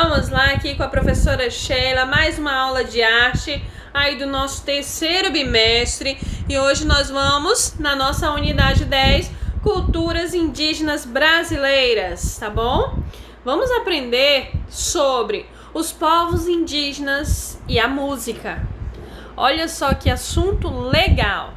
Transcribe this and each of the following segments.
Vamos lá aqui com a professora Sheila, mais uma aula de arte aí do nosso terceiro bimestre. E hoje nós vamos na nossa unidade 10, Culturas Indígenas Brasileiras, tá bom? Vamos aprender sobre os povos indígenas e a música. Olha só que assunto legal!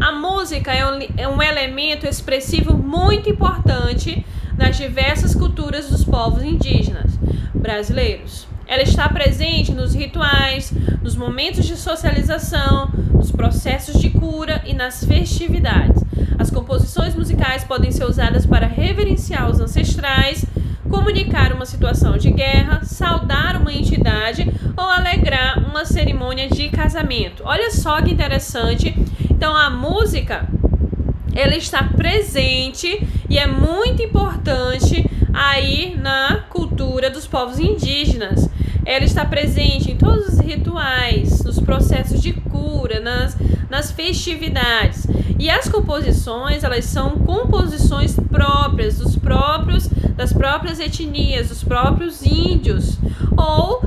A música é um elemento expressivo muito importante nas diversas culturas dos povos indígenas brasileiros. Ela está presente nos rituais, nos momentos de socialização, nos processos de cura e nas festividades. As composições musicais podem ser usadas para reverenciar os ancestrais, comunicar uma situação de guerra, saudar uma entidade ou alegrar uma cerimônia de casamento. Olha só que interessante. Então a música, ela está presente e é muito importante aí na cultura dos povos indígenas. Ela está presente em todos os rituais, nos processos de cura, nas festividades. E as composições, elas são composições próprias das próprias etnias, dos próprios índios ou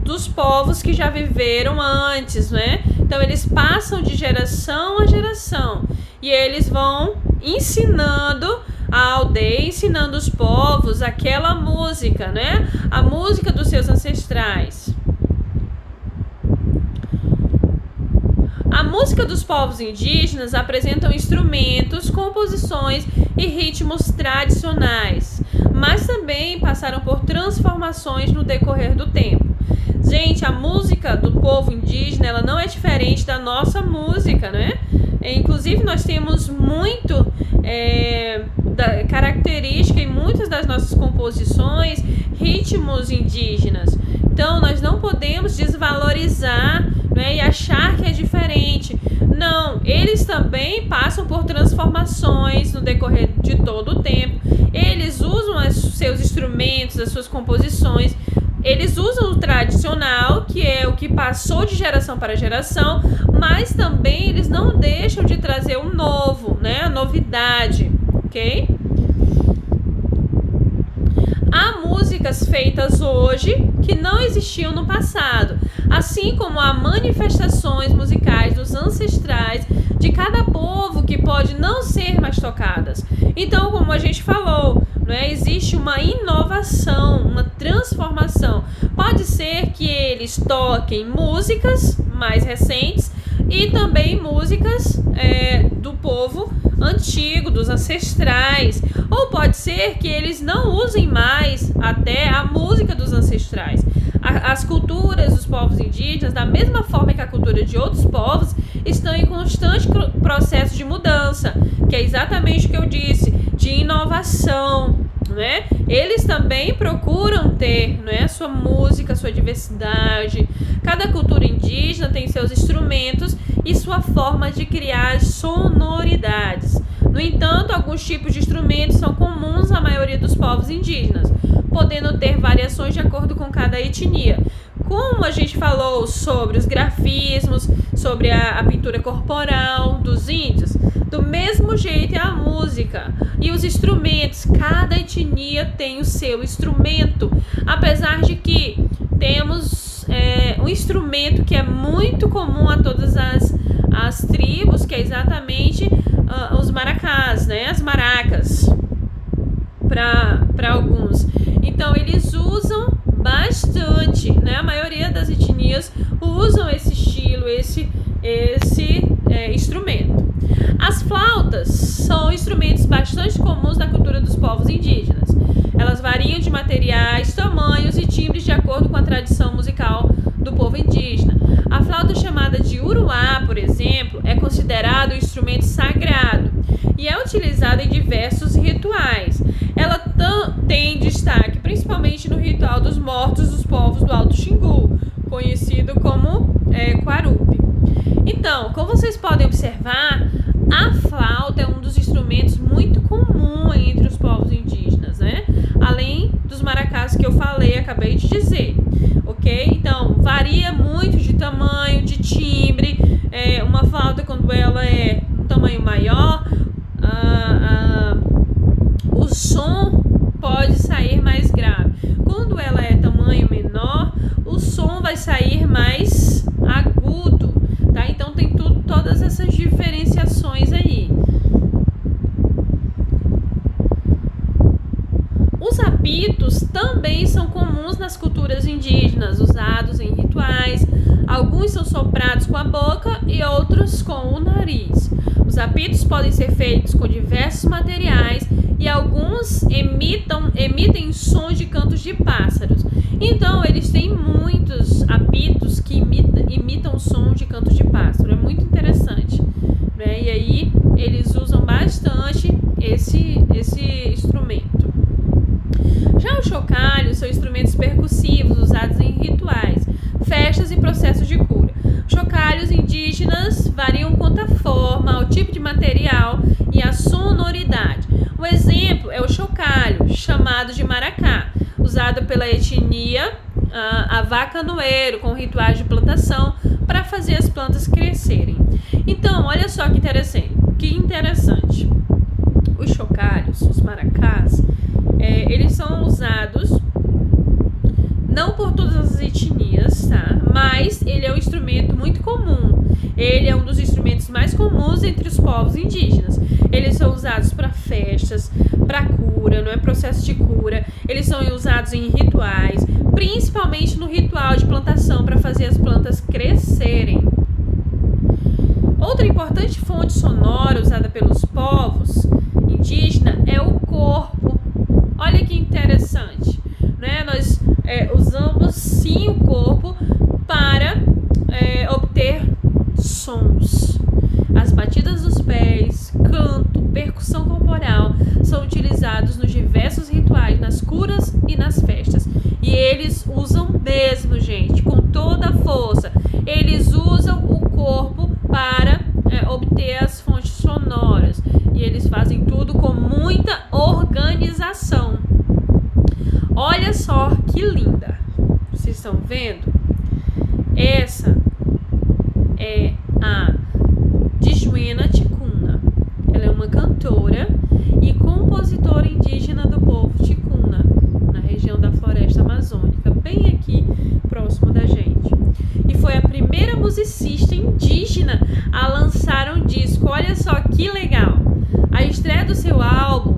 dos povos que já viveram antes, né? Então eles passam de geração a geração e eles vão ensinando a aldeia, ensinando os povos aquela música, né? A música dos seus ancestrais. A música dos povos indígenas apresenta instrumentos, composições e ritmos tradicionais, mas também passaram por transformações no decorrer do tempo. Gente, a música do povo indígena, ela não é diferente da nossa música, né? Inclusive, nós temos muito da característica em muitas das nossas composições, ritmos indígenas. Então, nós não podemos desvalorizar, né, e achar que é diferente. Não, eles também passam por transformações no decorrer de todo o tempo. Eles usam os seus instrumentos, as suas composições. Eles usam o tradicional, que é o que passou de geração para geração, mas também eles não deixam de trazer o novo, né? A novidade, ok? Há músicas feitas hoje que não existiam no passado, assim como há manifestações musicais dos ancestrais de cada povo que pode não ser mais tocadas. Então, como a gente falou, né, existe uma inovação, uma transformação. Pode ser que eles toquem músicas mais recentes e também músicas do povo antigo, dos ancestrais. Ou pode ser que eles não usem mais até a música dos ancestrais. As culturas dos povos indígenas, da mesma forma que a cultura de outros povos, estão em constante processo de mudança, que é exatamente o que eu disse, de inovação, né? Eles também procuram ter, né, a sua música, a sua diversidade. Cada cultura indígena tem seus instrumentos e sua forma de criar sonoridades. No entanto, alguns tipos de instrumentos são comuns à maioria dos povos indígenas, podendo ter variações de acordo com cada etnia. Como a gente falou sobre os grafismos, sobre a pintura corporal dos índios, do mesmo jeito é a música e os instrumentos. Cada etnia tem o seu instrumento, apesar de que temos um instrumento que é muito comum a todas as tribos, que é exatamente os maracás, né? As maracas, para alguns. Então eles usam bastante, né? A maioria das etnias usam esse estilo, esse instrumento. As flautas são instrumentos bastante comuns na cultura dos povos indígenas. Elas variam de materiais, tamanhos e timbres de acordo com a tradição musical do povo indígena. A flauta chamada de uruá, por exemplo, é considerada um instrumento sagrado e é utilizada em diversos rituais. Ela tem destaque principalmente no ritual dos mortos dos povos do Alto Xingu, conhecido como Quarupi. Então, como vocês podem observar, a flauta é um dos instrumentos muito comum entre os povos indígenas, né? Além dos maracás que eu falei, acabei de dizer, ok? Então, varia muito de tamanho, de timbre. Uma flauta, quando ela é um tamanho maior, o som pode sair mais grave. também são comuns nas culturas indígenas, usados em rituais. Alguns são soprados com a boca e outros com o nariz. Os apitos podem ser feitos com diversos materiais e alguns emitem sons de cantos de pássaros. Então, eles têm muitos apitos que imitam sons de cantos de pássaro. É muito interessante, né? E aí, eles usam bastante esse instrumento. Já os chocalhos são instrumentos percussivos usados em rituais, festas e processos de cura. Chocalhos indígenas variam quanto à forma, ao tipo de material e à sonoridade. Um exemplo é o chocalho, chamado de maracá, usado pela etnia Avacanoeiro, com rituais de plantação para fazer as plantas crescerem. Então, olha só que interessante. Os chocalhos, os maracás, eles são usados não por todas as etnias, tá? Mas ele é um instrumento muito comum. Ele é um dos instrumentos mais comuns entre os povos indígenas. Eles são usados para festas, para cura, não é processo de cura. Eles são usados em rituais, principalmente no ritual de plantação para fazer as plantas crescerem. Outra importante fonte sonora usada pelos povos indígenas é o corpo. Olha que interessante, né? Nós usamos sim o corpo para obter sons. As batidas dos pés, canto, percussão corporal são utilizados nos diversos rituais, nas curas e nas festas. E eles usam mesmo, gente, com toda a força. Eles usam o corpo para obter as fontes sonoras. E eles fazem tudo com muita organização. Olha só que linda. Vocês estão vendo? Essa é a Djuena Ticuna. Ela é uma cantora e compositora indígena do povo Ticuna, na região da floresta amazônica, bem aqui próximo da gente. E foi a primeira musicista indígena a lançar um disco. Olha só que legal. A estreia do seu álbum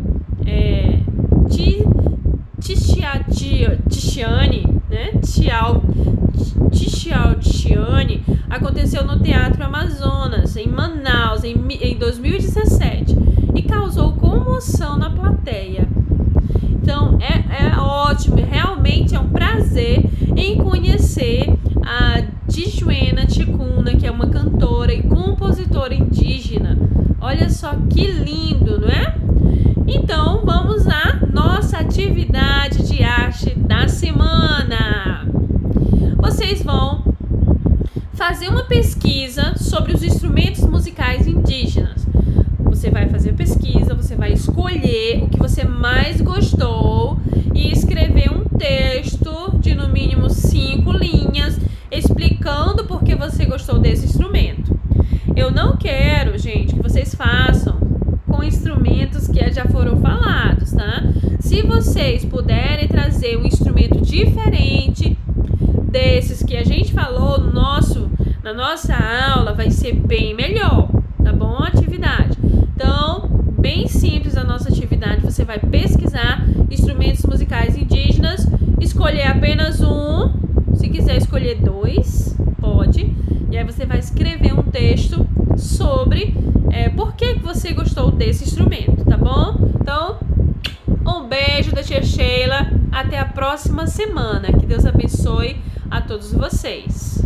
Tixiane aconteceu no Teatro Amazonas, em Manaus, em 2017, e causou comoção na plateia. Então é ótimo, realmente é um prazer em conhecer a Djuena Ticuna, que é uma cantora e compositora indígena. Olha só que lindo, não é? Então vamos à nossa atividade de arte da semana. Vocês vão fazer uma pesquisa sobre os instrumentos musicais indígenas. Você vai fazer pesquisa, você vai escolher o que você mais gostou e escrever um texto de no mínimo 5 linhas explicando por que você gostou desse instrumento. Eu não quero, gente, que vocês façam com instrumentos que já foram falados, tá? Se vocês puderem trazer um instrumento diferente desses que a gente falou na nossa aula, vai ser bem melhor, tá bom? A atividade. Então, bem simples a nossa atividade. Você vai pesquisar instrumentos musicais indígenas, escolher apenas um. Se quiser escolher 2, pode. E aí você vai escrever um texto sobre por que você gostou desse instrumento, tá bom? Então, um beijo da tia Sheila. Até a próxima semana. Que Deus abençoe a todos vocês.